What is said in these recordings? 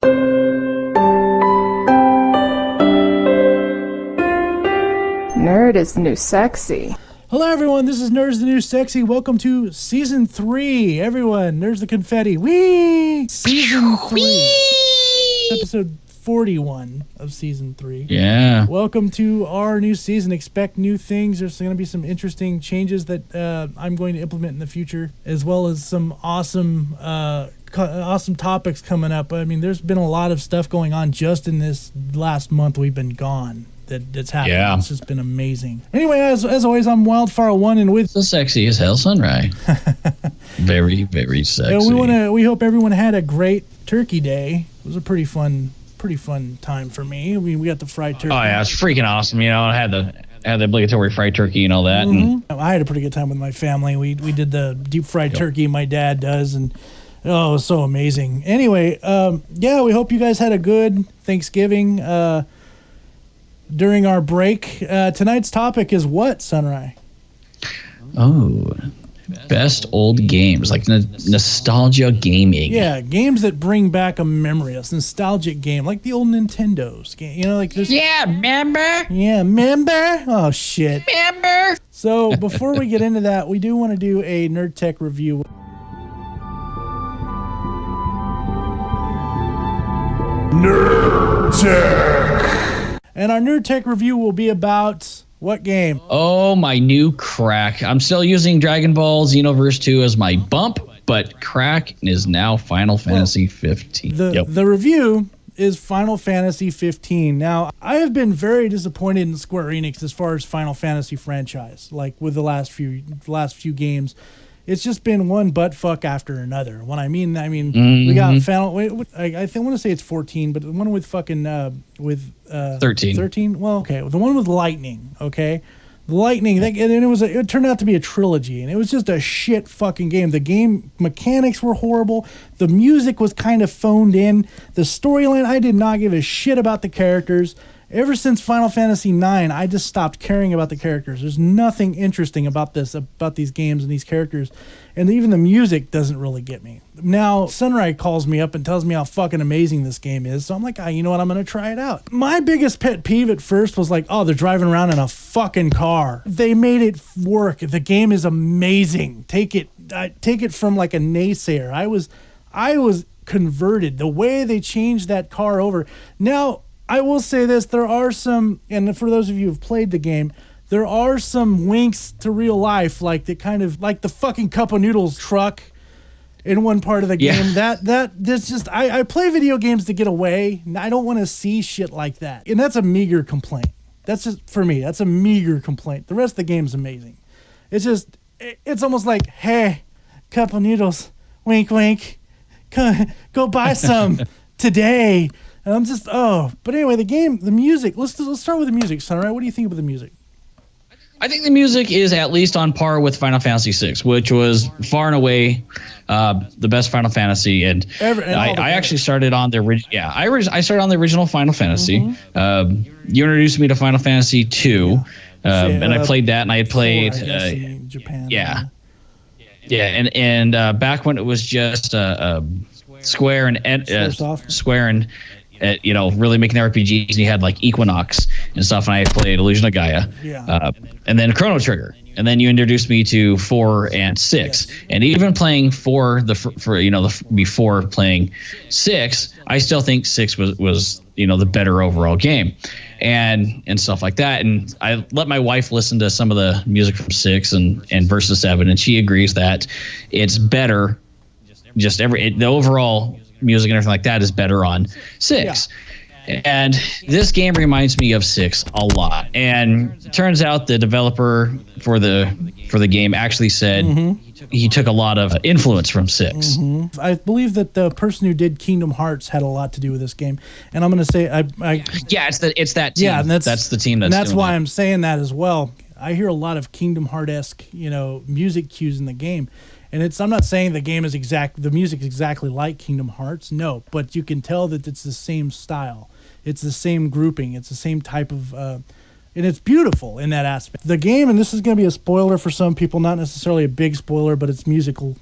Nerd is the new sexy. Hello everyone, this is Nerds the New Sexy. Welcome to Season 3. Everyone, Nerds the Confetti. Whee! Season 3. Episode 41 of Season 3. Yeah. Welcome to our new season. Expect new things. There's going to be some interesting changes that I'm going to implement in the future, as well as some awesome topics coming up. I mean, there's been a lot of stuff going on just in this last month we've been gone. That's happened. Yeah. It's just been amazing. Anyway, as always, I'm Wildfire1 and with So sexy as hell, Sunrie. Very, very sexy. We hope everyone had a great Turkey Day. It was a pretty fun time for me. We got the fried turkey. Oh yeah, it's freaking awesome. You know, I had the obligatory fried turkey and all that. Mm-hmm. And I had a pretty good time with my family. We did the deep fried turkey my dad does, and it was so amazing. Anyway, we hope you guys had a good Thanksgiving. During our break, tonight's topic is what, Sunrie? Oh, best old games, like nostalgia gaming. Yeah, games that bring back a memory, a nostalgic game, like the old Nintendo's game. You know, like there's. Yeah, remember? Yeah, remember? Oh shit. Remember? So before we get into that, we do want to do a Nerd Tech review. Nerd Tech. And our Nerd Tech review will be about what game? Oh, my new crack. I'm still using Dragon Ball Xenoverse 2 as my bump, but crack is now Final Fantasy 15. The review is Final Fantasy 15. Now, I have been very disappointed in Square Enix as far as Final Fantasy franchise, like with the last few games. It's just been one butt fuck after another. When I mean, we got Final. I want to say it's 14, but the one with fucking 13. 13. Well, okay, the one with Lightning. Okay, the Lightning. And it turned out to be a trilogy, and it was just a shit fucking game. The game mechanics were horrible. The music was kind of phoned in. The storyline, I did not give a shit about the characters. Ever since Final Fantasy IX, I just stopped caring about the characters. There's nothing interesting about these games and these characters. And even the music doesn't really get me. Now, Sunrie calls me up and tells me how fucking amazing this game is. So I'm like, you know what? I'm going to try it out. My biggest pet peeve at first was like, oh, they're driving around in a fucking car. They made it work. The game is amazing. Take it from like a naysayer. I was converted. The way they changed that car over. Now, I will say this, there are some, and for those of you who've played the game, there are some winks to real life, like the kind of, like the fucking Cup of Noodles truck in one part of the game. That's just, I play video games to get away. I don't want to see shit like that. And that's a meager complaint. That's just, for me, that's a meager complaint. The rest of the game's amazing. It's just, it's almost like, hey, Cup of Noodles, wink, wink, go buy some today. And I'm just, but anyway, the game, the music, let's start with the music, Sunrie. What do you think about the music? I think the music is at least on par with Final Fantasy VI, which was far and away the best Final Fantasy. And I actually started on the original. Yeah, I started on the original Final Fantasy. You introduced me to Final Fantasy II, and I played that, and I had played in Japan. Yeah, and back when it was just Square and really making RPGs, and you had like Equinox and stuff, and I played Illusion of Gaia, and then Chrono Trigger, and then you introduced me to 4 and 6, and even playing 4 before playing 6, I still think 6 was the better overall game, and stuff like that. And I let my wife listen to some of the music from 6 and Versus 7, and she agrees that it's better. Just the overall music and everything like that is better on 6. Yeah. And this game reminds me of 6 a lot. And it turns out the developer for the game actually said he took a lot of influence from 6. I believe that the person who did Kingdom Hearts had a lot to do with this game. And I'm going to say it's that team. Yeah, and that's the team that's why I'm saying that as well. I hear a lot of Kingdom Heart-esque, music cues in the game. And I'm not saying the music is exactly like Kingdom Hearts, no, but you can tell that it's the same style. It's the same grouping. It's the same type of, and it's beautiful in that aspect. The game, and this is going to be a spoiler for some people, not necessarily a big spoiler, but it's musical.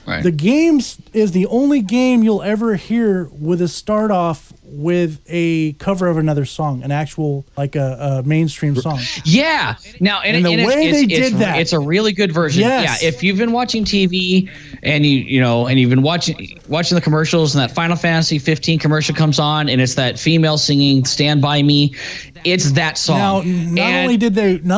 Right. The games is the only game you'll ever hear with a start off with a cover of another song, an actual like a mainstream song. Yeah. Now, and the way they did that, it's a really good version. Yes. Yeah. If you've been watching TV and you've been watching the commercials, and that Final Fantasy 15 commercial comes on, and it's that female singing "Stand by Me," it's that song. Now, not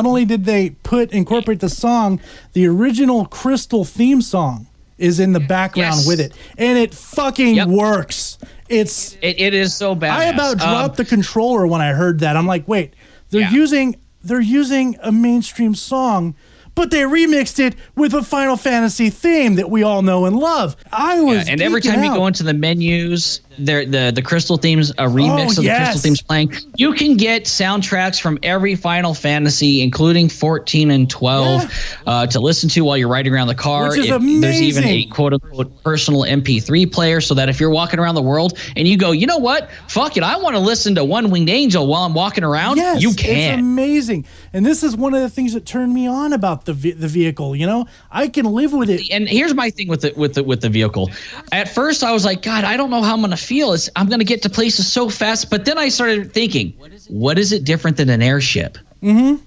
only did they incorporate the song, the original Crystal theme song is in the background with it, and it fucking works. It is so bad. I about dropped the controller when I heard that. I'm like, wait, they're using a mainstream song, but they remixed it with a Final Fantasy theme that we all know and love. And every time you go into the menus, the Crystal themes, a remix of the Crystal themes playing. You can get soundtracks from every Final Fantasy, including 14 and 12, to listen to while you're riding around the car. Which is amazing. There's even a quote-unquote personal MP3 player, so that if you're walking around the world and you go, you know what? Fuck it, I want to listen to One Winged Angel while I'm walking around. Yes, you can. It's amazing. And this is one of the things that turned me on about the vehicle. You know, I can live with it. And here's my thing with the vehicle. At first, I was like, God, I don't know how I'm gonna feel. I'm gonna get to places so fast. But then I started thinking, what is it different than an airship? Mm-hmm.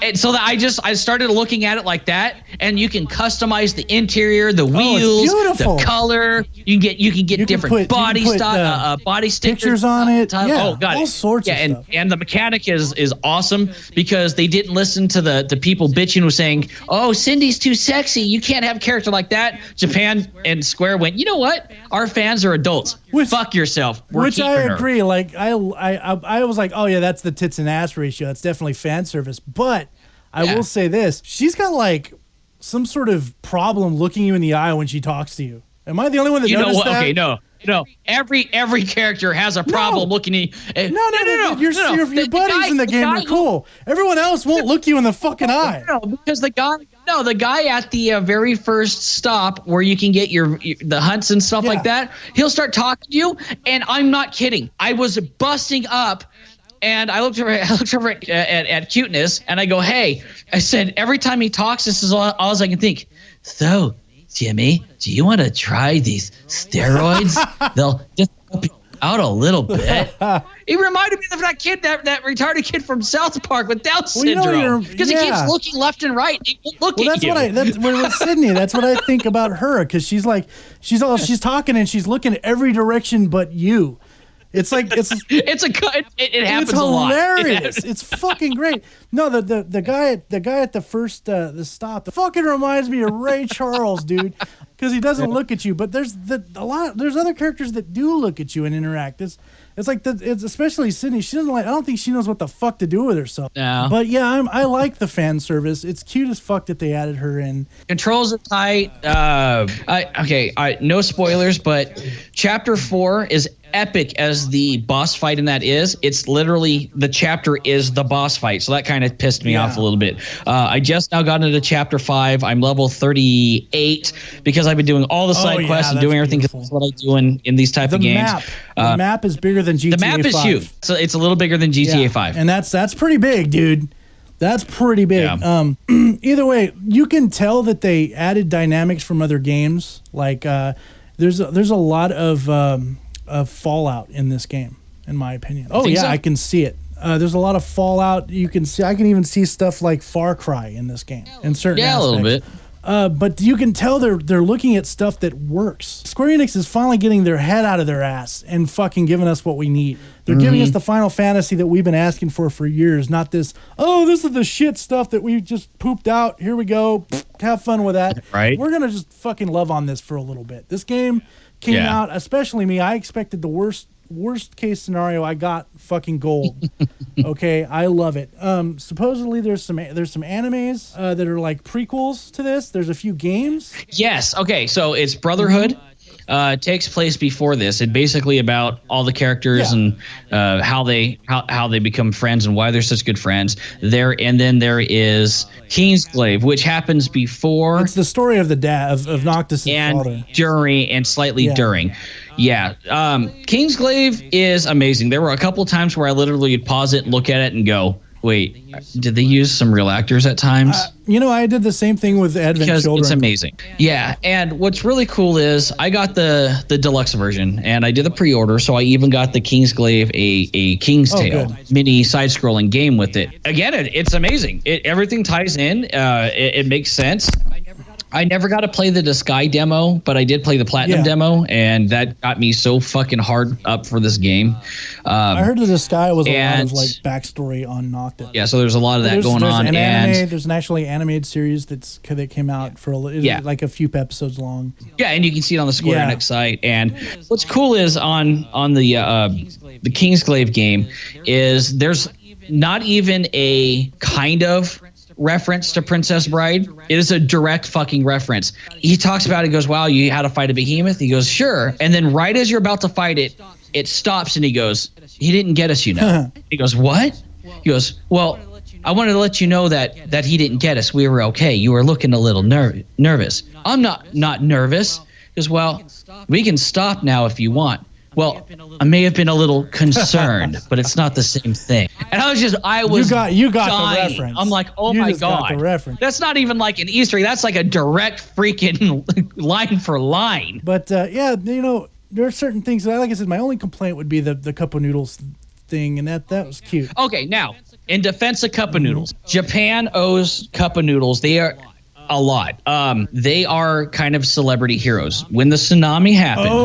And so that I started looking at it like that, and you can customize the interior, the wheels, the color. You can get different body style, body stickers pictures on it. Oh god, all sorts of stuff. And the mechanic is awesome, because they didn't listen to the people bitching who saying, "Oh, Cindy's too sexy. You can't have a character like that." Japan and Square went, you know what? Our fans are adults. Fuck yourself. Which I agree. Like I was like, oh yeah, that's the tits and ass ratio. That's definitely fan service. But I will say this: she's got like some sort of problem looking you in the eye when she talks to you. Am I the only one that noticed that? Okay, no. Every character has a problem looking at you. No. Your buddies in the game are cool. Everyone else won't look you in the fucking eye. No, because the guy at the very first stop where you can get the hunts and stuff like that, he'll start talking to you, and I'm not kidding. I was busting up. And I looked over at Cuteness, and I go, hey, I said, every time he talks, this is all I can think. So, Jimmy, do you want to try these steroids? They'll just help you out a little bit. He reminded me of that kid, that retarded kid from South Park with Down syndrome. Because he keeps looking left and right. He won't look at you. That's with Sydney. That's what I think about her, because she's talking and she's looking every direction but you. It happens a lot. It's hilarious. It's fucking great. No, the guy at the first the stop, fucking reminds me of Ray Charles, dude, because he doesn't look at you. But there's other characters that do look at you and interact. It's especially Sydney. She doesn't like. I don't think she knows what the fuck to do with herself. No. But yeah, I like the fan service. It's cute as fuck that they added her in. Controls are tight. No spoilers, but Chapter 4 is epic as the boss fight in that is. It's literally the chapter is the boss fight, so that kind of pissed me off a little bit. I just now got into Chapter 5. I'm level 38 because I've been doing all the side quests and doing everything. That's what I do in these type of games. The map is bigger than GTA 5. The map is huge, so it's a little bigger than GTA 5, and that's pretty big, dude. That's pretty big. Yeah. Either way, you can tell that they added dynamics from other games. Like there's a lot of Fallout in this game, in my opinion. Oh yeah, so? I can see it. There's a lot of Fallout. You can see. I can even see stuff like Far Cry in this game in certain aspects. A little bit. But you can tell they're looking at stuff that works. Square Enix is finally getting their head out of their ass and fucking giving us what we need. They're giving us the Final Fantasy that we've been asking for years, not this, this is the shit stuff that we just pooped out. Here we go. Have fun with that. Right. We're going to just fucking love on this for a little bit. This game came out, especially me, I expected the worst case scenario. I got fucking gold. Okay, I love it. Supposedly there's some animes that are like prequels to this. There's a few games. Yes. Okay. So it's Brotherhood. Takes place before this. It's basically about all the characters and how they become friends and why they're such good friends. And then there is Kingsglaive, which happens before. It's the story of the dad of Noctis' father. During and slightly during. Yeah. Kingsglaive is amazing. There were a couple of times where I literally would pause it and look at it and go, Wait, did they use some real actors at times? I did the same thing with Advent Because Children. it's amazing. Yeah, and what's really cool is I got the deluxe version, and I did the pre-order, so I even got the Kingsglaive, a King's Tale mini side-scrolling game with it. Again, it's amazing. Everything ties in. It makes sense. I never got to play the Disguise demo, but I did play the Platinum demo, and that got me so fucking hard up for this game. I heard the Disguise was a lot of like backstory on Noctis. Yeah, so there's a lot of that going on. There's an actually animated series that came out for like a few episodes long. Yeah, and you can see it on the Square Enix site. And what's cool is on the Kingsglaive game is there's not even a kind of reference to Princess Bride. It is a direct fucking reference. He talks about it, he goes, wow, you had to fight a behemoth? He goes, sure. And then right as you're about to fight it, it stops and he goes, he didn't get us, He goes, what? He goes, well, I wanted to let you know that he didn't get us. We were okay. You were looking a little nervous. I'm not nervous. He goes, well, we can stop now if you want. Well, I may have been a little concerned, but it's not the same thing. And I was you got dying. the reference. I'm like, oh my God. Got the reference. That's not even like an Easter egg. That's like a direct freaking line for line. But there are certain things that, like I said, my only complaint would be the cup of noodles thing, and that was cute. Okay, now, in defense of cup of noodles, Japan owes cup of noodles. They are a lot. They are kind of celebrity heroes. When the tsunami happened,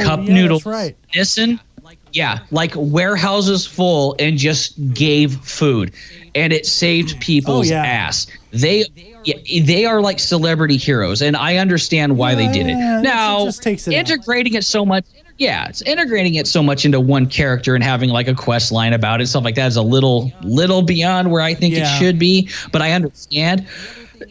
Cup Noodles, that's right. NITNSE, like warehouses full and just gave food, and it saved people's ass. They are like celebrity heroes, and I understand why they did it. Now, it just takes it integrating it so much. Yeah, it's integrating it so much into one character and having like a quest line about it, stuff like that is a little beyond where I think it should be, but I understand.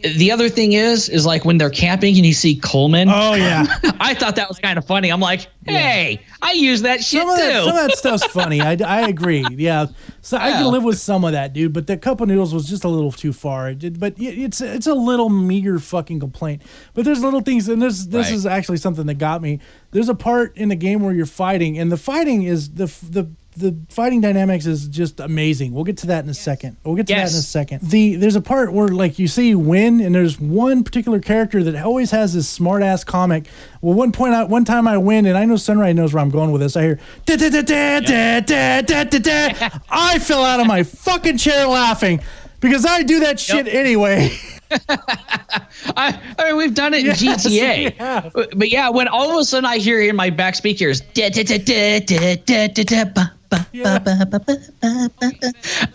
The other thing is like when they're camping and you see Coleman. Oh yeah, I thought that was kind of funny. I'm like, hey, I use that shit too. Some of that stuff's funny. I agree. Yeah, so I can live with some of that, dude. But the cup of noodles was just a little too far. But it's a little meager fucking complaint. But there's little things, and this is actually something that got me. There's a part in the game where you're fighting, and the fighting is the fighting dynamics is just amazing. We'll get to that in a second. There's a part where like you see you win, and there's one particular character that always has this smart ass comic. Well, one time I win, and I know Sunrie knows where I'm going with this. I hear I fell out of my fucking chair laughing because I do that shit anyway. I mean, we've done it in GTA, but yeah, when all of a sudden I hear in my back speakers,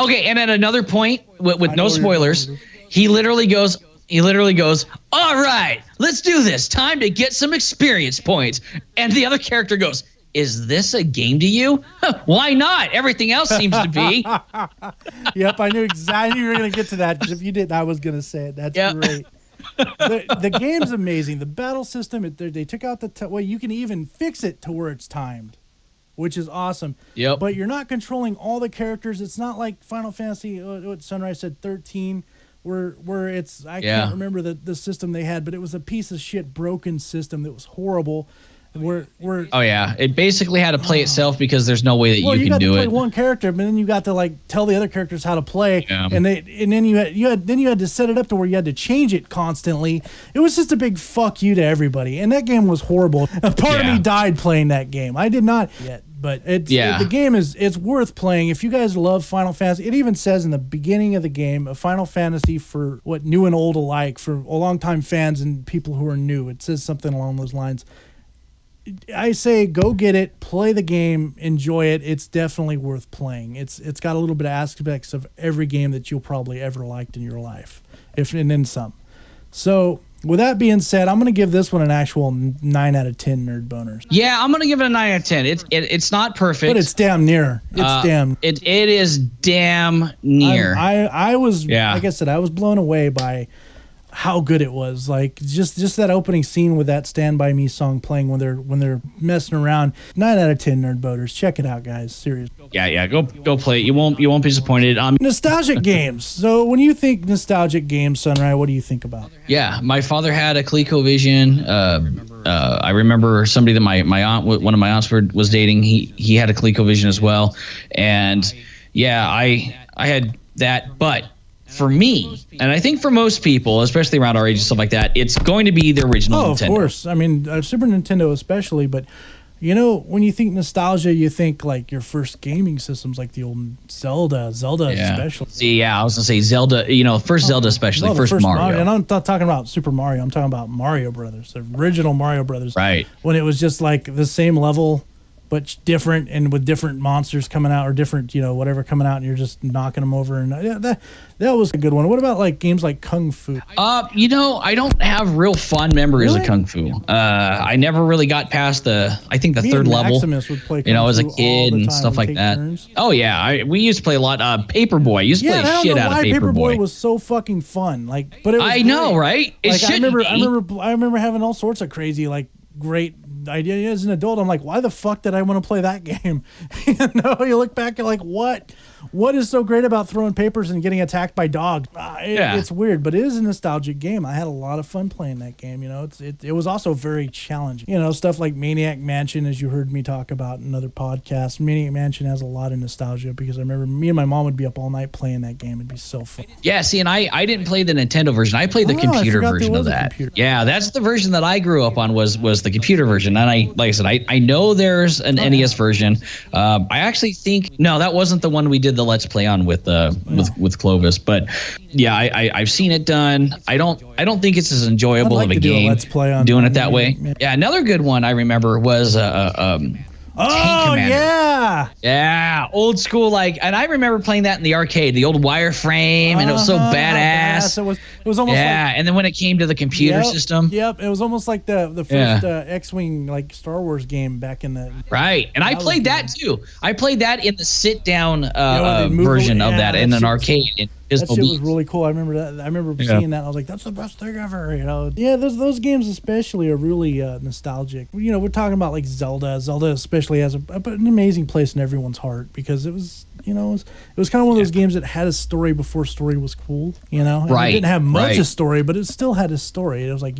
okay, and at another point with no spoilers, he literally goes, all right, let's do this. Time to get some experience points. And the other character goes, is this a game to you? Why not? Everything else seems to be. Yep, I knew exactly you were going to get to that. Because if you didn't, I was going to say it. That's great. The game's amazing. The battle system, they took out well, you can even fix it to where it's timed, which is awesome. Yep. But you're not controlling all the characters. It's not like Final Fantasy, what Sunrise said, 13, where it's, I can't remember the system they had, but it was a piece of shit broken system that was horrible. It basically had to play itself because there's no way that you can do it. You got to play one character, but then you got to like tell the other characters how to play, and then you had to set it up to where you had to change it constantly. It was just a big fuck you to everybody, and that game was horrible. A part of me died playing that game. I did not yet, but the game it's worth playing if you guys love Final Fantasy. It even says in the beginning of the game, a Final Fantasy for what new and old alike, for a long-time fans and people who are new. It says something along those lines. I say go get it, play the game, enjoy it. It's definitely worth playing. It's got a little bit of aspects of every game that you'll probably ever liked in your life, and then some. So with that being said, I'm going to give this one an actual 9 out of 10 nerd boners. Yeah, I'm going to give it a 9 out of 10. It's not perfect, but it's damn near. It is damn near. I was like I said, I was blown away by how good it was. Like just that opening scene with that Stand By Me song playing when they're messing around. 9 out of 10 nerd boaters. Check it out, guys. Seriously. Yeah, go play it. You won't be disappointed. Nostalgic games. So when you think nostalgic games, Sunrie, what do you think about? Yeah, my father had a ColecoVision. I remember somebody that my aunt, one of my aunts was dating. He had a ColecoVision as well, and yeah, I had that, but for me, and I think for most people, especially around our age and stuff like that, it's going to be the original Nintendo. Of course. I mean, Super Nintendo especially, but you know, when you think nostalgia, you think like your first gaming systems, like the old Zelda especially. Yeah, I was gonna say Zelda. You know, first Zelda especially, first Mario. And I'm not talking about Super Mario. I'm talking about Mario Brothers, the original Mario Brothers. Right. When it was just like the same level, but different, and with different monsters coming out, or different, you know, whatever coming out, and you're just knocking them over. And that was a good one. What about like games like Kung Fu? You know, I don't have real fond memories of Kung Fu. I never really got past the third level. Maximus would play Kung you know, as a Fu kid and stuff like that. Turns. Oh yeah, we used to play a lot. Paperboy. Used to play shit out of Paperboy. Paperboy was so fucking fun. Like, but it was I know, right? It like, shouldn't be. I remember having all sorts of crazy, like, great idea as an adult. I'm like, why the fuck did I want to play that game? You know, you look back, you're like, what is so great about throwing papers and getting attacked by dogs? It's weird, but it is a nostalgic game. I had a lot of fun playing that game. You know, it was also very challenging. You know, stuff like Maniac Mansion, as you heard me talk about in another podcast. Maniac Mansion has a lot of nostalgia because I remember me and my mom would be up all night playing that game. It'd be so fun. Yeah, see, and I didn't play the Nintendo version. I played the computer version of that. Yeah, that's the version that I grew up on was the computer version. And like I said, I know there's an NES version. I actually think that wasn't the one we did the Let's Play on with Clovis, but yeah, I've seen it done. I don't think it's as enjoyable of a game Let's Play on doing it that way. Yeah, another good one I remember was yeah, old school, like, and I remember playing that in the arcade, the old wireframe, and it was so badass. It was almost and then when it came to the computer system, it was almost like the first X-Wing, like, Star Wars game back in the and I played that too. I played that in the sit down version of that in an arcade. That shit was really cool. I remember that. I remember seeing that. And I was like, "That's the best thing ever." You know? Yeah, those games especially are really nostalgic. You know, we're talking about like Zelda. Zelda especially has an amazing place in everyone's heart because it was, you know, it was kind of one of those games that had a story before story was cool. You know, and it didn't have much of story, but it still had a story. It was like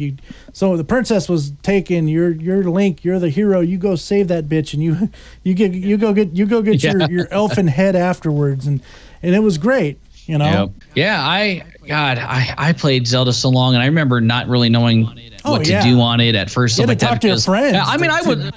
so the princess was taken. You're Link. You're the hero. You go save that bitch, and you go get your elfin head afterwards, and it was great. You know? Yeah, I played Zelda so long, and I remember not really knowing what to do on it at first. You had to talk to your friends. I mean,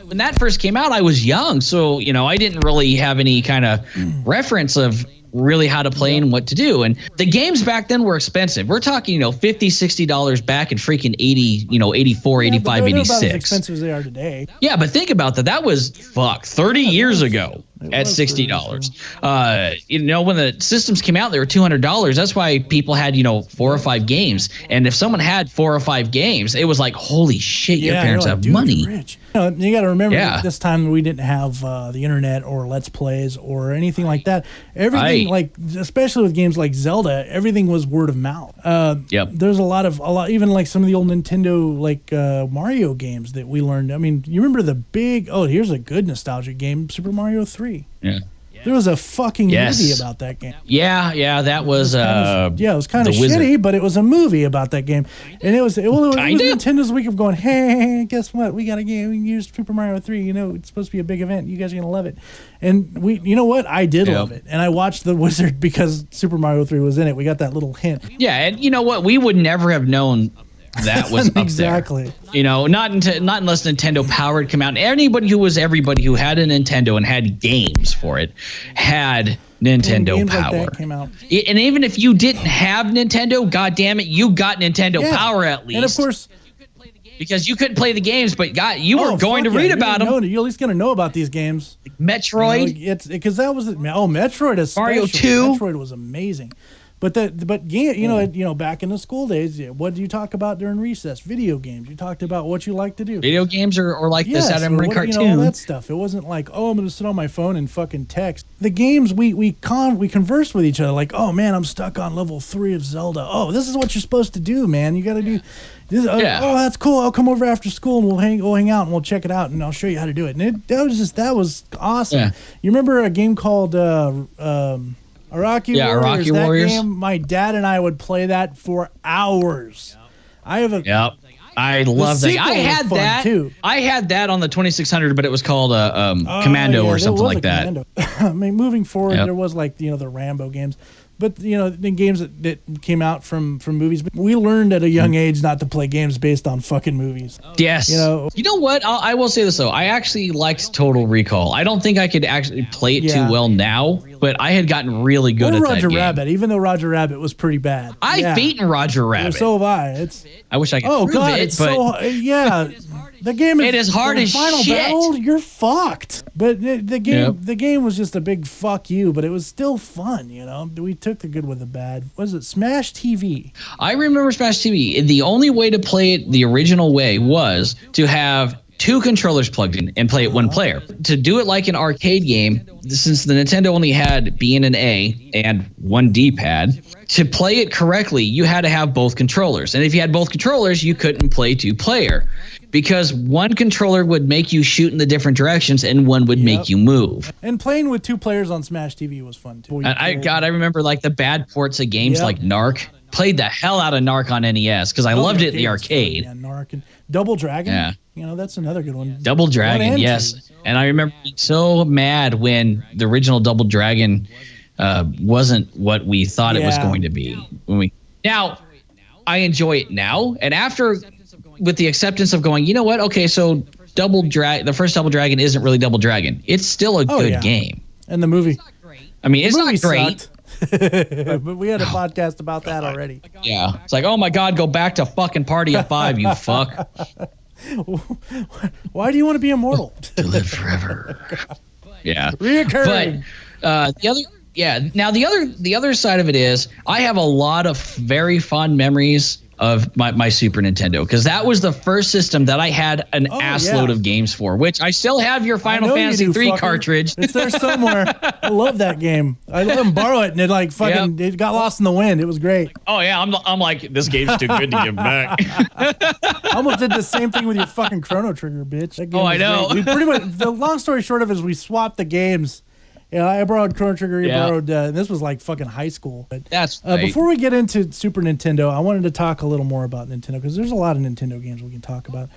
when that first came out, I was young, so you know, I didn't really have any kind of reference of really how to play and what to do. And the games back then were expensive. We're talking, $50, $60 back in freaking 80, 84, 85, 86. About as expensive as they are today. Yeah, but think about that. That was 30 years ago. At $60. When the systems came out, they were $200. That's why people had 4 or 5 games. And if someone had 4 or 5 games, it was like, holy shit, your parents have money. Rich. You got to remember that this time we didn't have the internet or Let's Plays or anything like that. Everything, like, especially with games like Zelda, everything was word of mouth. There's a lot, even like some of the old Nintendo, like Mario games that we learned. I mean, you remember the big, here's a good nostalgic game, Super Mario 3. Yeah. There was a fucking movie about that game. Yeah, that was it was kind of shitty, but it was a movie about that game. And it was Nintendo's week of going, hey, guess what? We got a game. Here's Super Mario 3. It's supposed to be a big event. You guys are going to love it. And you know what? I did love it. And I watched The Wizard because Super Mario 3 was in it. We got that little hint. Yeah, and you know what? We would never have known that was up exactly there. Not unless Nintendo Power had come out. Everybody who had a Nintendo and had games for it had Nintendo Power. Like that came out. And even if you didn't have Nintendo, god damn it, you got Nintendo Power at least. And of course, because you couldn't play the games, but you were going to read about them. You're at least going to know about these games. Like Metroid. It's because that was Metroid is Mario 2. Metroid was amazing. But back in the school days, what do you talk about during recess? Video games. You talked about what you like to do. Video games or like the Saturday morning cartoon. All that stuff. It wasn't like, I'm going to sit on my phone and fucking text. The games we conversed with each other like, oh man, I'm stuck on level 3 of Zelda. Oh, this is what you're supposed to do, man. You got to do this. Oh, that's cool. I'll come over after school and we'll hang out and we'll check it out and I'll show you how to do it. And that was awesome. Yeah. You remember a game called Iraqi Warriors. That game, my dad and I would play that for hours. I love that. I had that too. I had that on the 2600, but it was called Commando or something like that. I mean, moving forward, Yep. there was like, the Rambo games. But, the games that came out from movies, we learned at a young age not to play games based on fucking movies. Yes. You know what? I will say this, though. I actually liked Total Recall. I don't think I could actually play it too well now, but I had gotten really good at that Roger game. Rabbit, even though Roger Rabbit was pretty bad. I've beaten Roger Rabbit. So have I. I wish I could prove God, it, it's but... so... Yeah. The game is... It is hard as Final shit. Battle, you're fucked. But the game was just a big fuck you, but it was still fun, We took the good with the bad. Was it Smash TV? I remember Smash TV. The only way to play it the original way was to have 2 controllers plugged in and play it one player. To do it like an arcade game, since the Nintendo only had B and an A and 1 D-pad, to play it correctly, you had to have both controllers. And if you had both controllers, you couldn't play 2-player. Because one controller would make you shoot in the different directions and one would make you move. And playing with 2 players on Smash TV was fun too. And I remember like the bad ports of games like Narc. Played the hell out of Narc on NES because I loved it in the arcade. Yeah, Narc and Double Dragon. Yeah. That's another good one. Double Dragon, yes. And I remember being so mad when the original Double Dragon wasn't what we thought it was going to be. Now, I enjoy it now. And after... with the acceptance of going, you know what? Okay, so the first Double Dragon isn't really Double Dragon. It's still a good game. And the movie. I mean, it's not great. But we had a podcast about that already. Yeah. It's like, oh my God, go back to fucking Party of 5, you fuck. Why do you want to be immortal? To live forever. Yeah. Reoccurring. But the other side of it is I have a lot of very fond memories of my Super Nintendo, because that was the first system that I had an assload of games for, which I still have your Final Fantasy 3 cartridge. It's there somewhere. I love that game. I let him borrow it, and it got lost in the wind. It was great. Oh yeah, I'm like, this game's too good to give back. I almost did the same thing with your fucking Chrono Trigger, bitch. That game I know. We pretty much, the long story short of it is we swapped the games. Yeah, I borrowed Chrono Trigger. You borrowed. This was like fucking high school. But that's right. Before we get into Super Nintendo, I wanted to talk a little more about Nintendo, because there's a lot of Nintendo games we can talk about.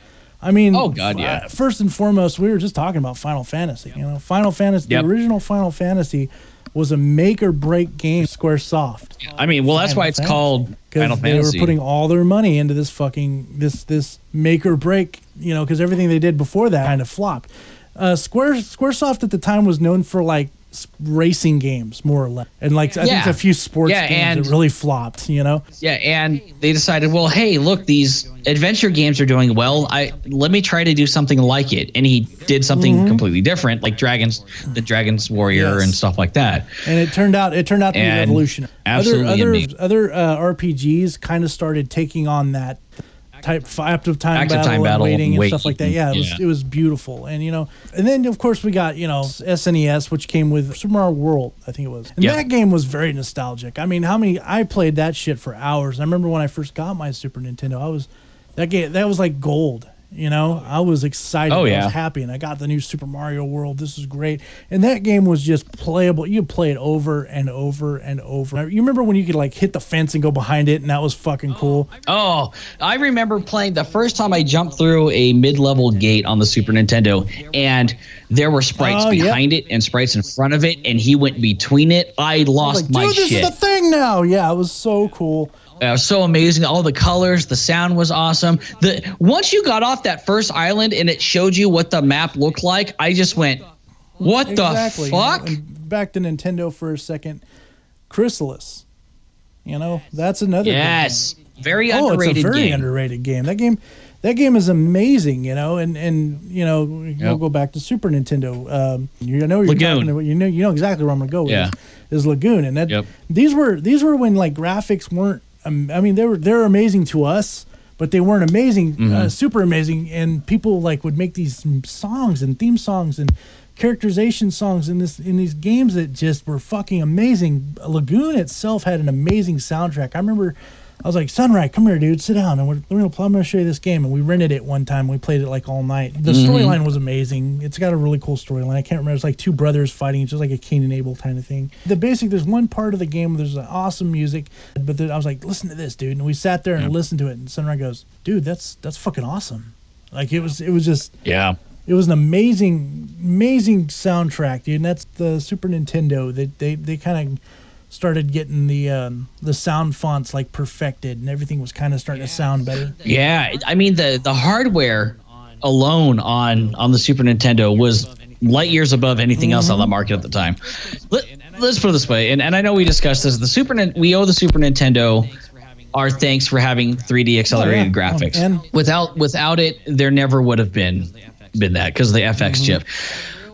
I mean, oh god, yeah. First and foremost, we were just talking about Final Fantasy. Final Fantasy, the original Final Fantasy was a make or break game. SquareSoft. I mean, well, that's why it's called Final Fantasy. They were putting all their money into this fucking this make or break. Because everything they did before that kind of flopped. SquareSoft at the time was known for like racing games, more or less, and like I think a few sports games that really flopped. Yeah, and they decided, well, hey, look, these adventure games are doing well. Let me try to do something like it, and he did something completely different, like the Dragon's Warrior and stuff like that. And it turned out to be revolutionary. Absolutely, other RPGs kind of started taking on that active time battle and waiting and stuff like that. Yeah, it was beautiful. And and then of course we got SNES, which came with Super Mario World, I think it was. And that game was very nostalgic. I mean, I played that shit for hours. I remember when I first got my Super Nintendo, that was like gold. I was excited. I was happy, and I got the new Super Mario World. This is great. And that game was just playable. You play it over and over and over. You remember when you could like hit the fence and go behind it, and that was fucking cool? Oh, I remember playing the first time I jumped through a mid-level gate on the Super Nintendo, and there were sprites behind it and sprites in front of it, and he went between it. I lost my shit. This is the thing now. Yeah, it was so cool. It was so amazing. All the colors, the sound was awesome. Once you got off that first island and it showed you what the map looked like, I just went, what the fuck? Back to Nintendo for a second. Chrysalis. That's another very underrated it's a very underrated game. That game is amazing, and we'll go back to Super Nintendo. Lagoon. You know exactly where I'm gonna go with is Lagoon, and that these were when like graphics weren't. I mean, they're amazing to us, but they weren't amazing, super amazing. And people like would make these songs and theme songs and characterization songs in these games that just were fucking amazing. Lagoon itself had an amazing soundtrack. I remember I was like, Sunrie, come here, dude, sit down, and I'm going to show you this game. And we rented it one time. We played it like all night. The storyline was amazing. It's got a really cool storyline. I can't remember. It's like two brothers fighting. It's just like a Cain and Abel kind of thing. There's one part of the game where there's awesome music, but I was like, listen to this, dude. And we sat there and listened to it. And Sunrie goes, dude, that's fucking awesome. Like it was just It was an amazing soundtrack, dude. And that's the Super Nintendo. They kind of started getting the sound fonts like perfected, and everything was kind of starting to sound better. Yeah, I mean the hardware alone on the Super Nintendo was light years above anything else on the market at the time. Let's put it this way, and I know we discussed this. We owe the Super Nintendo our thanks for having 3D accelerated graphics. And Without it, there never would have been that because of the FX chip.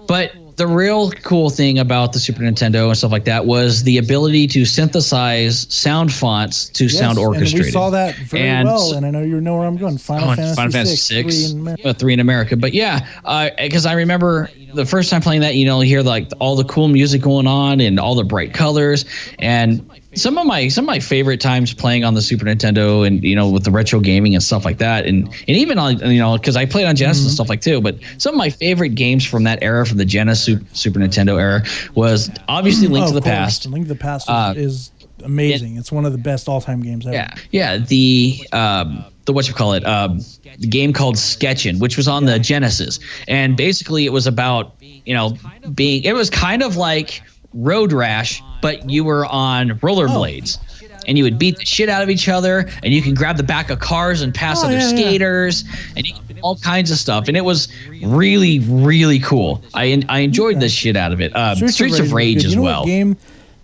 But the real cool thing about the Super Nintendo and stuff like that was the ability to synthesize sound fonts to sound orchestrated. And we saw that very well, and I know you know where I'm going. Final Fantasy VI, 3 in America. But yeah, because I remember the first time playing that, you hear like all the cool music going on and all the bright colors, and some of my favorite times playing on the Super Nintendo and with the retro gaming and stuff like that, and even on because I played on Genesis and stuff like too. But some of my favorite games from that era, from the Genesis Super Nintendo era, was obviously Link to the Past. Link to the Past is amazing. It's one of the best all-time games ever. Yeah. The the game called Sketchin', which was on the Genesis, and basically it was about it was kind of like Road Rash, but you were on rollerblades. And you would beat the shit out of each other, and you can grab the back of cars and pass other skaters, and you can do all kinds of stuff. And it was really, really cool. I enjoyed the shit out of it. Streets of Rage as well. What game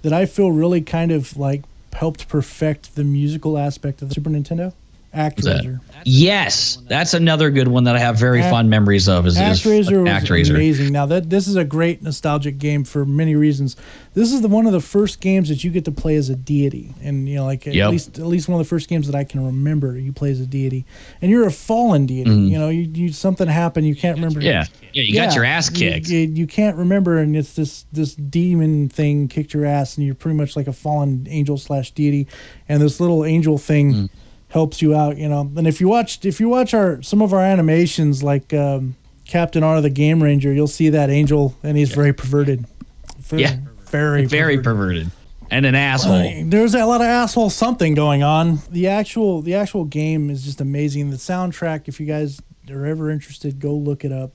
that I feel really kind of like helped perfect the musical aspect of the Super Nintendo? ActRaiser. Yes, that's another good one that I have very fond memories of. ActRaiser was amazing. Now this is a great nostalgic game for many reasons. This is one of the first games that you get to play as a deity, and at least one of the first games that I can remember you play as a deity, and you're a fallen deity. You something happened, you can't remember. You got your ass kicked. You can't remember, and it's this demon thing kicked your ass, and you're pretty much like a fallen angel / deity, and this little angel thing helps you out, And if you watch some of our animations, like Captain R the Game Ranger, you'll see that angel, and he's very perverted. Very perverted, and an asshole. There's a lot of asshole something going on. The actual game is just amazing. The soundtrack, if you guys are ever interested, go look it up.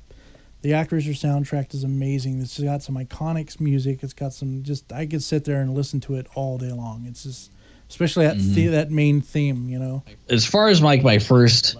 The ActRaiser soundtrack is amazing. It's got some iconic music. It's got some I could sit there and listen to it all day long. It's just, especially that main theme, As far as my first,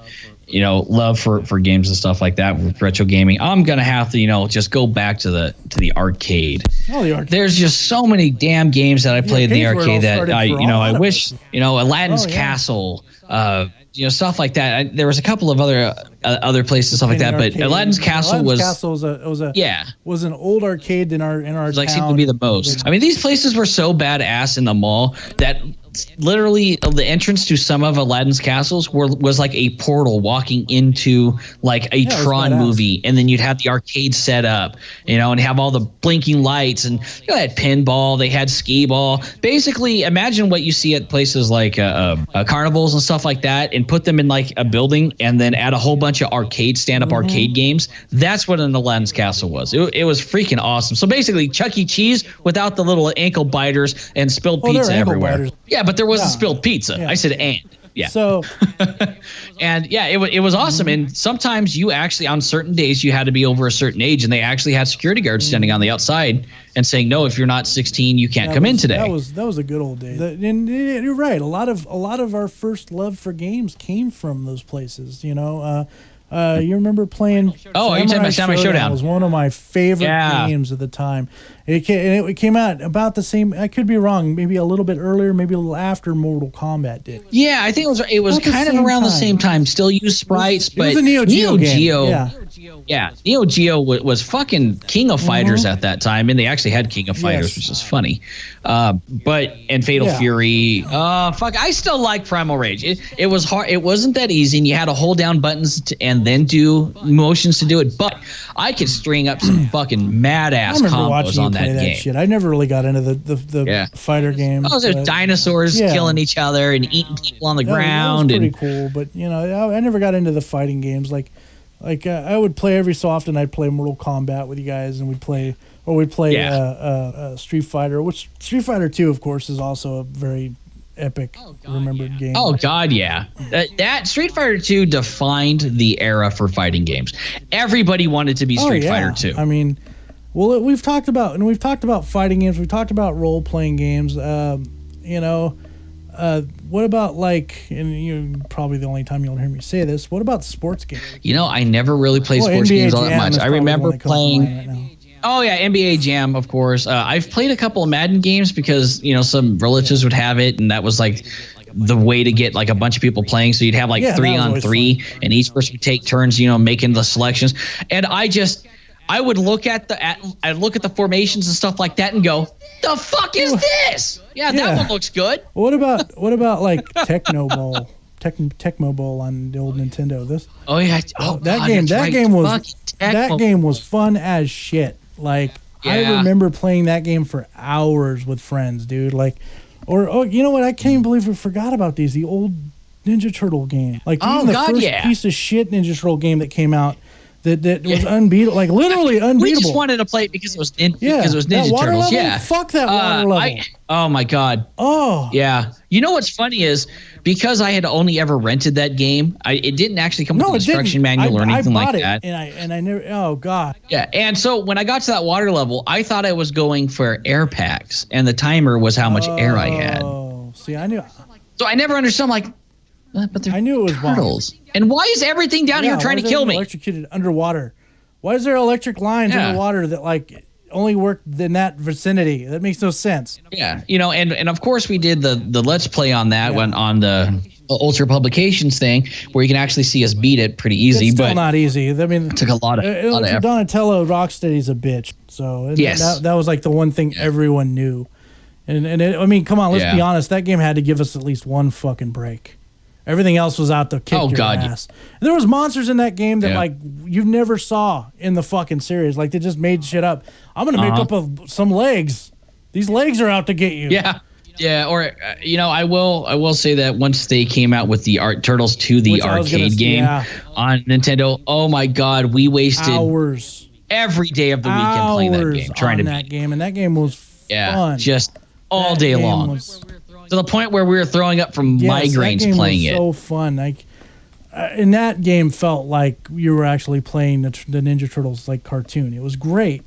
love for games and stuff like that with retro gaming, I'm gonna have to, just go back to the arcade. Oh, the arcade. There's just so many damn games that I played in the arcade that I wish, Aladdin's Castle, stuff like that. There was a couple of other places, stuff like that, but Aladdin's Castle was an old arcade in our town. Like, seemed to be the most. I mean, these places were so badass in the mall that literally the entrance to some of Aladdin's castles was like a portal walking into like a Tron movie, and then you'd have the arcade set up, and have all the blinking lights, and they had pinball, they had skee ball. Basically, imagine what you see at places like carnivals and stuff like that, and put them in like a building, and then add a whole bunch of stand-up arcade games. That's what an Aladdin's Castle was. It was freaking awesome. So basically, Chuck E. Cheese without the little ankle biters and spilled pizza everywhere. Biters. Yeah, but there wasn't spilled pizza. Yeah. I said and. Yeah. So, and it was awesome. And sometimes you actually, on certain days, you had to be over a certain age, and they actually had security guards standing on the outside and saying, "No, if you're not 16, you can't come in today." That was a good old day. And you're right. A lot of our first love for games came from those places. You remember playing? Oh, you talking about Samurai Showdown? It was one of my favorite games at the time. It came out about the same. I could be wrong. Maybe a little bit earlier. Maybe a little after Mortal Kombat did. Yeah, I think it was kind of around the same time. Still used sprites, but it was a Neo Geo game. Yeah, Neo Geo was fucking King of Fighters at that time, and they actually had King of Fighters, which is funny. And Fatal Fury. I still like Primal Rage. It was hard. It wasn't that easy, and you had to hold down buttons and then do motions to do it. But I could string up some fucking mad-ass combos on that game. Shit. I never really got into the fighter games. Oh, there's dinosaurs killing each other and eating people on the ground. That was pretty cool, but I never got into the fighting games. Like I would play every so often. I'd play Mortal Kombat with you guys, and we'd play Street Fighter, which Street Fighter 2, of course, is also a very epic remembered game. Oh God, yeah. That Street Fighter 2 defined the era for fighting games. Everybody wanted to be Street Fighter 2. I mean, well, we've talked about fighting games. We've talked about role playing games. You know, what about like? And you're probably the only time you'll hear me say this. What about sports games? You know, I never really played sports NBA games all that Jam much. is I probably remember the one that comes to playing. mind right now. Oh yeah, NBA Jam, of course. I've played a couple of Madden games because some relatives would have it, and that was like the way to get like a bunch of people playing. So you'd have like 3-on-3, and each person would take turns, making the selections. And I would look at the formations and stuff like that and go, "The fuck is this? Yeah, that one looks good." What about like Tecmo Bowl? Tecmo Bowl on the old Nintendo. That game was fun as shit. Like I remember playing that game for hours with friends, dude. Like, you know what? I can't even believe we forgot about these. The old Ninja Turtle game. Like even the first piece of shit Ninja Turtle game that came out that was unbeatable. Like literally unbeatable. We just wanted to play it because it was Ninja Turtles. Level? Fuck that water level. Oh my God. Oh. Yeah. You know what's funny is because I had only ever rented that game, it didn't actually come with an instruction manual or anything like that. And I never. Oh God. Yeah. And so when I got to that water level, I thought I was going for air packs, and the timer was how much air I had. Oh. See, I knew. So I never understood. I'm like, but they're turtles. And why is everything down here trying to kill me? Electrocuted underwater. Why is there electric lines underwater that like only work in that vicinity? That makes no sense. Yeah, and of course we did the Let's Play on that one on the Ultra Publications thing, where you can actually see us beat it pretty easy. It's still but not easy. I mean, it took a lot of effort. Donatello Rocksteady's a bitch. So that was like the one thing everyone knew. And I mean, come on, let's be honest. That game had to give us at least one fucking break. Everything else was out to kick your ass. And there was monsters in that game that like you never saw in the fucking series. Like they just made shit up. I'm gonna make up some legs. These legs are out to get you. Yeah, yeah. Or I will say that once they came out with the Turtles 2, the arcade game on Nintendo. Oh my God, we wasted hours every day of the weekend playing that game, trying to beat game, and that game was fun. Just all day long. To the point where we were throwing up from migraines playing it. So fun. Like, and that game felt like you were actually playing the Ninja Turtles like cartoon. It was great,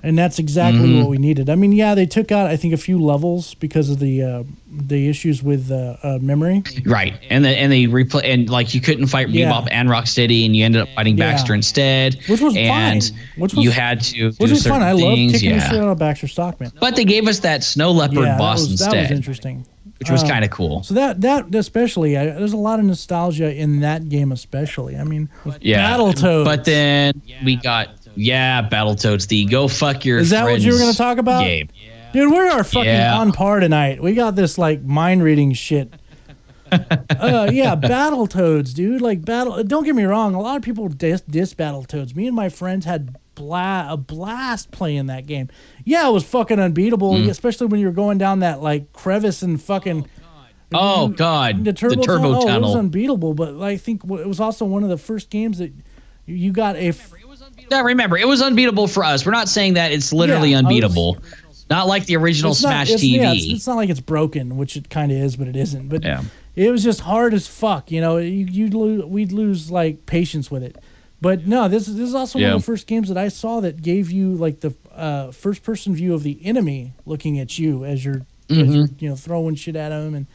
and that's exactly what we needed. I mean, they took out I think a few levels because of the issues with memory. Right, and they replay and like you couldn't fight Bebop and Rocksteady, and you ended up fighting Baxter instead, which was fine. You had to do certain fun. I love kicking the shit out yeah. of Baxter Stockman. But they gave us that Snow Leopard boss instead. That was interesting. Which was kind of cool. So that especially, there's a lot of nostalgia in that game especially. I mean, Battletoads. But then we got Battletoads, the go fuck your Is that friends what you were going to talk about? Game. Dude, we are fucking on par tonight. We got this like mind reading shit. Battletoads, dude. Like don't get me wrong, a lot of people diss Battletoads. Me and my friends had a blast playing that game. Yeah, it was fucking unbeatable, especially when you were going down that like crevice and fucking the turbo tunnel. It was unbeatable, but I think it was also one of the first games that you got Now remember, it was unbeatable for us. We're not saying that it's literally unbeatable. Not like the original Smash TV. Yeah, it's not like it's broken, which it kind of is, but it isn't. But it was just hard as fuck. We'd lose like patience with it. But no, this is also one of the first games that I saw that gave you like the first person view of the enemy looking at you as you're throwing shit at them, and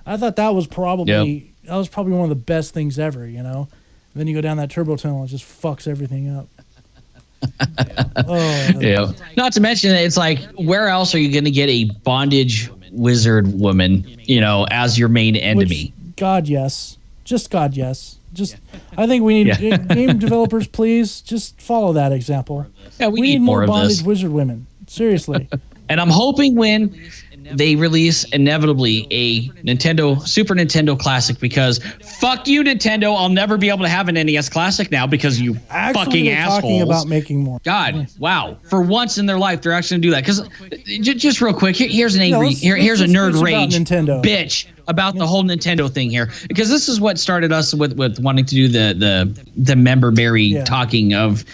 I thought that was probably one of the best things ever. And then you go down that turbo tunnel and it just fucks everything up. Not to mention, it's like, where else are you going to get a bondage wizard woman, as your main enemy? God, yes. Just God, yes. I think we need game developers, please just follow that example. Yeah, we need more of bondage this. Wizard women. Seriously. And I'm hoping when they release inevitably a Super Nintendo Classic, because fuck you, Nintendo, I'll never be able to have an NES Classic now because you fucking assholes. Talking about making more. God, wow! For once in their life, they're actually gonna do that. Because just real quick, here's an angry, here's a nerd rage bitch about the whole Nintendo thing here, because this is what started us with wanting to do the member berry talking of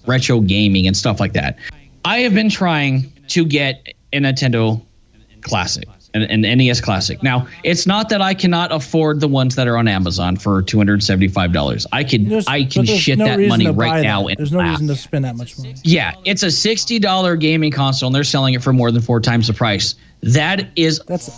retro gaming and stuff like that. I have been trying to get a Nintendo Classic an NES Classic. Now, it's not that I cannot afford the ones that are on Amazon for $275. I can shit no that money right now. There's no reason to spend that much money. Yeah, it's a $60 gaming console, and they're selling it for more than 4 times the price. That's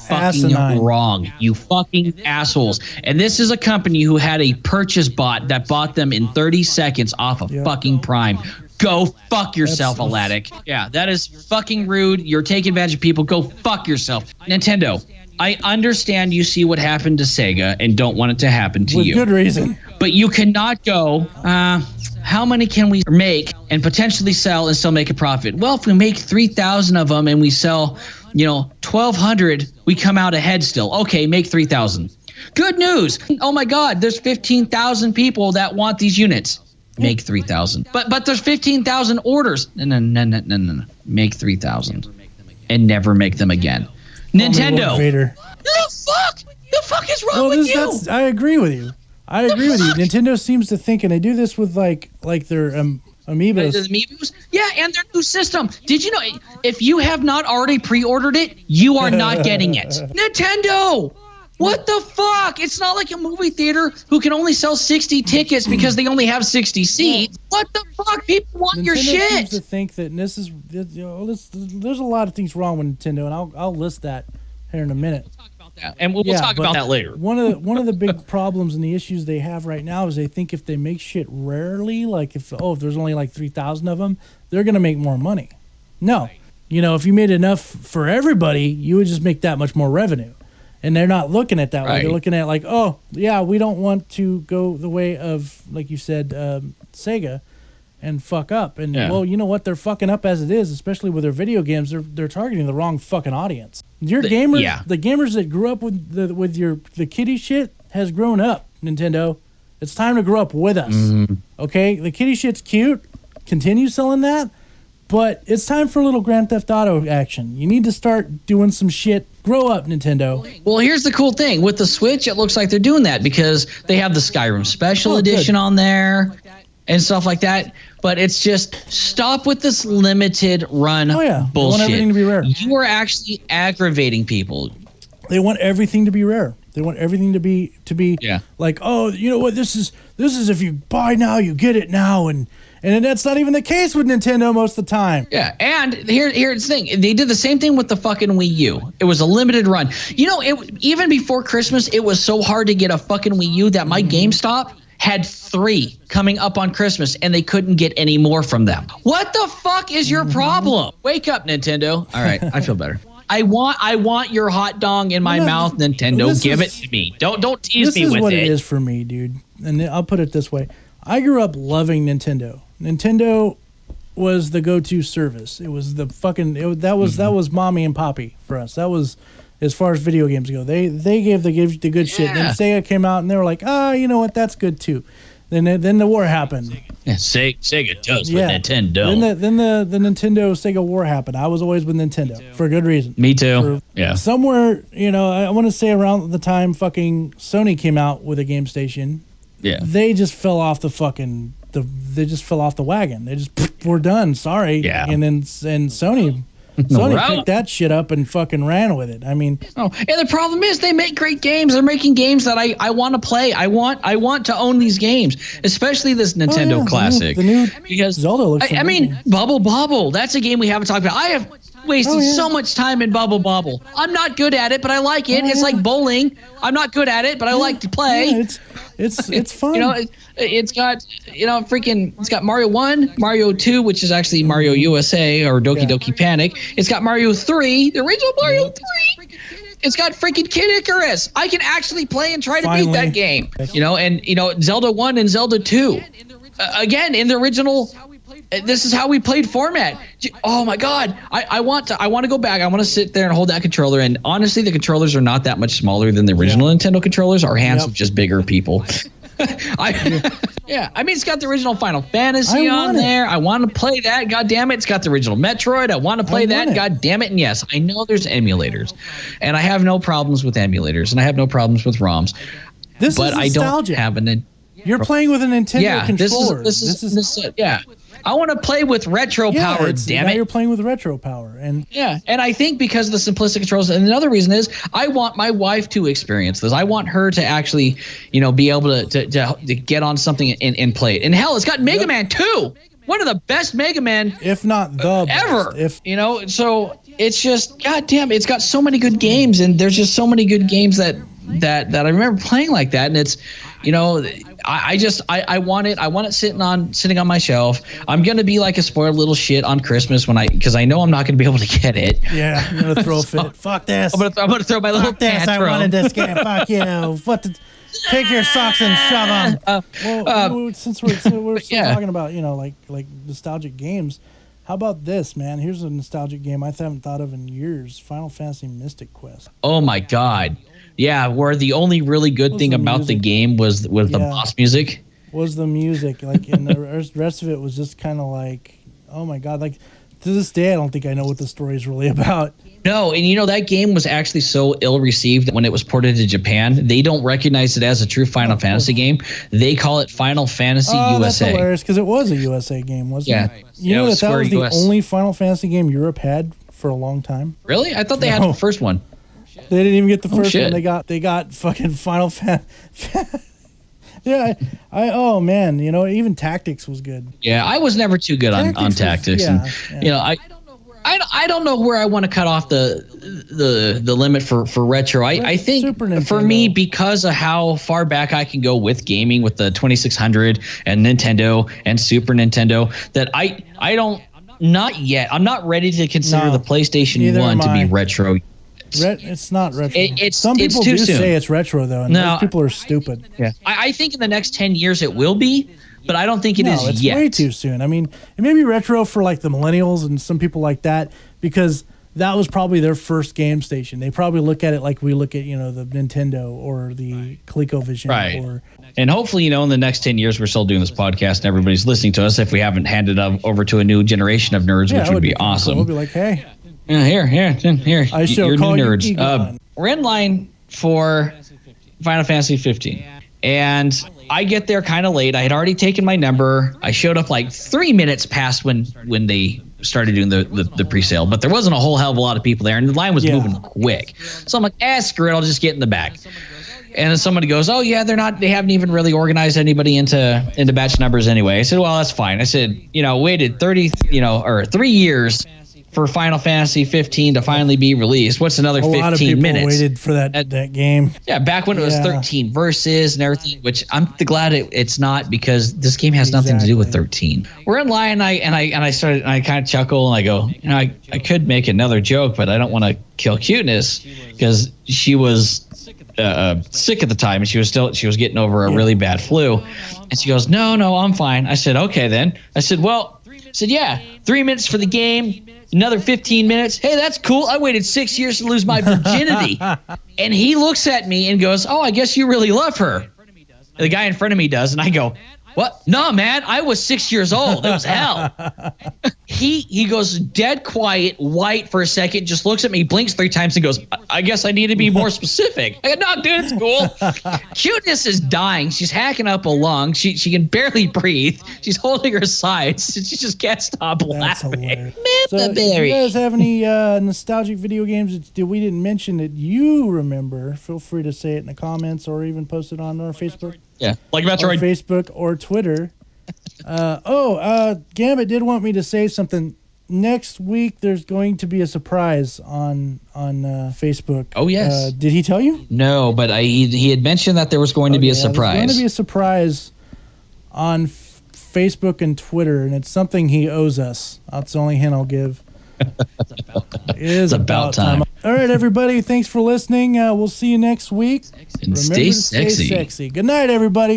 fucking asinine. wrong, you fucking assholes. And this is a company who had a purchase bot that bought them in 30 seconds off of fucking Prime. Go fuck yourself, Aladdin. Yeah, that is fucking rude. You're taking advantage of people. Go fuck yourself. Nintendo, I understand you see what happened to Sega and don't want it to happen to you. With good reason. But you cannot go, how many can we make and potentially sell and still make a profit? Well, if we make 3,000 of them and we sell, 1,200, we come out ahead still. Okay, make 3,000. Good news. Oh my God, there's 15,000 people that want these units. Make 3,000. But there's 15,000 orders. No. Make 3,000 and never make them again. Nintendo. The fuck is wrong with you? I agree with you. Nintendo seems to think, and they do this with like their amiibos. The amiibos? Yeah, and their new system. Did you know if you have not already pre-ordered it, you are not getting it? Nintendo! What the fuck? It's not like a movie theater who can only sell 60 tickets because they only have 60 seats. What the fuck? People want Nintendo your shit. Seems to think that there's a lot of things wrong with Nintendo, and I'll list that here in a minute. And we'll talk about that later. One of the big problems and the issues they have right now is they think if they make shit rarely, like if there's only like 3,000 of them, they're gonna make more money. No, if you made enough for everybody, you would just make that much more revenue. And they're not looking at that way. They're looking at like, oh yeah, we don't want to go the way of, like you said, Sega, and fuck up. And well, you know what? They're fucking up as it is, especially with their video games. They're targeting the wrong fucking audience. Your gamers, the gamers that grew up with the kiddie shit has grown up. Nintendo, it's time to grow up with us. Okay, the kiddie shit's cute. Continue selling that, but it's time for a little Grand Theft Auto action. You need to start doing some shit. Grow up, Nintendo. Well, here's the cool thing. With the Switch, it looks like they're doing that because they have the Skyrim Special Edition on there and stuff like that. But it's just stop with this limited run bullshit. They want everything to be rare. You are actually aggravating people. They want everything to be rare. They want everything to be like, oh, you know what? This is if you buy now, you get it now, and that's not even the case with Nintendo most of the time. Yeah, and here's the thing. They did the same thing with the fucking Wii U. It was a limited run. Even before Christmas, it was so hard to get a fucking Wii U that my GameStop had 3 coming up on Christmas, and they couldn't get any more from them. What the fuck is your problem? Wake up, Nintendo. All right, I feel better. I want your hot dong in my mouth, Nintendo. Give it to me. Don't tease me with it. This is what it is for me, dude. And I'll put it this way. I grew up loving Nintendo. Nintendo was the go-to service. It was the fucking that was mommy and poppy for us. That was as far as video games go. They gave the good shit. And then Sega came out and they were like, you know what? That's good too. Then the war happened. Yeah, Sega does with Nintendo. Then the Nintendo Sega war happened. I was always with Nintendo for a good reason. Me too. Somewhere, I want to say around the time fucking Sony came out with a game station. Yeah. They just fell off the fucking wagon. They just we're done. Sorry. Yeah. And Sony picked that shit up and fucking ran with it. I mean, and the problem is they make great games. They're making games that I want to play. I want to own these games, especially this Nintendo Classic. The new because Zelda looks. I mean, Bubble Bobble. That's a game we haven't talked about. I have wasted so much time in Bubble Bobble. I'm not good at it, but I like it. It's like bowling. I'm not good at it, but I like to play. Yeah, it's fun. It's got Mario 1, Mario 2, which is actually Mario USA or Doki Doki Panic. It's got Mario 3, the original Mario 3. It's got freaking Kid Icarus. I can actually play and try to beat that game. And Zelda 1 and Zelda 2. Again, in the original, this is how we played format. Oh my God. I want to go back. I want to sit there and hold that controller. And honestly, the controllers are not that much smaller than the original Nintendo controllers. Our hands are just bigger people. It's got the original Final Fantasy on there. I want to play that. God damn it. It's got the original Metroid. I want to play that. God damn it. And yes, I know there's emulators. And I have no problems with emulators. And I have no problems with ROMs. But I don't have an... You're playing with a Nintendo controller. This is yeah. I want to play with retro power, damn it. You're playing with retro power. And I think because of the simplistic controls, and another reason is I want my wife to experience this. I want her to actually, be able to get on something and play it. And hell, it's got Mega Man 2. One of the best Mega Man, if not the ever. Best. So it's just, goddamn, it's got so many good games, and there's just so many good games that I remember playing like that, and it's, I want it. I want it sitting on my shelf. I'm gonna be like a spoiled little shit on Christmas because I know I'm not gonna be able to get it. Yeah, I'm gonna throw a fit. Fuck this. I'm gonna throw my little tantrum. I wanted this game. Fuck you. Take your socks and shove them. Since we're still talking about like nostalgic games, how about this, man? Here's a nostalgic game I haven't thought of in years. Final Fantasy Mystic Quest. Oh my god. Yeah, where the only really good thing about the game was the boss music. Was the music, and the rest of it was just kind of like, oh my god, to this day I don't think I know what the story is really about. No, and that game was actually so ill received when it was ported to Japan. They don't recognize it as a true Final Fantasy game. They call it Final Fantasy USA. That's hilarious because it was a USA game, wasn't it? Yeah, that was the only Final Fantasy game Europe had for a long time. Really? I thought they had the first one. They didn't even get the first one. They got fucking Final Fantasy. Yeah, oh man, even Tactics was good. Yeah, I was never too good on Tactics, I don't know where I want to cut off the limit for retro. I think for me, because of how far back I can go with gaming with the 2600 and Nintendo and Super Nintendo, that I don't, not yet. I'm not ready to consider the PlayStation 1 to be retro. It's not retro. Some people do say it's retro though, and those people are stupid. Yeah, I think in the next 10 years it will be, but I don't think it is it's yet. Way too soon. I mean, it may be retro for the millennials and some people like that because that was probably their first game station. They probably look at it like we look at the Nintendo or the ColecoVision. Right. And hopefully, in the next 10 years, we're still doing this podcast and everybody's listening to us. If we haven't handed over to a new generation of nerds, which would be awesome. We'll be like, hey. Here. I shall you're call new nerds. You we're in line for Final Fantasy 15, and I get there kind of late. I had already taken my number. I showed up 3 minutes past when they started doing the pre-sale, but there wasn't a whole hell of a lot of people there, and the line was moving quick. So I'm like, screw it, I'll just get in the back. And then somebody goes, oh yeah, they haven't even really organized anybody into batch numbers anyway. I said, well, that's fine. I said, waited 3 years for Final Fantasy 15 to finally be released. What's another 15 minutes? A lot of people waited for that game. Yeah, back when it was 13 verses and everything, which I'm glad it's not, because this game has nothing to do with 13. We're in line, and I kind of chuckle and I go, I could make another joke, but I don't want to kill cuteness, because she was sick at the time, and she was getting over a really bad flu, and she goes, no, I'm fine. I said, okay then. I said, 3 minutes for the game, another 15 minutes. Hey, that's cool. I waited 6 years to lose my virginity. And he looks at me and goes, oh, I guess you really love her. The guy in front of me does, and I go, what? No, man, I was 6 years old. It was hell. He goes dead quiet, white for a second, just looks at me, blinks 3 times, and goes, I guess I need to be more specific. I go, no, dude, it's cool. Cuteness is dying. She's hacking up a lung. She can barely breathe. She's holding her sides. She just can't stop laughing. So, if you guys have any nostalgic video games that we didn't mention that you remember, feel free to say it in the comments or even post it on our Facebook. Yeah, like Metroid. Facebook or Twitter. Gambit did want me to say something. Next week, there's going to be a surprise on Facebook. Oh, yes. Did he tell you? No, but he had mentioned that there was going to be a surprise. There's going to be a surprise on Facebook and Twitter, and it's something he owes us. That's the only hint I'll give. It is about time. All right, everybody. Thanks for listening. We'll see you next week. And stay sexy. Good night, everybody.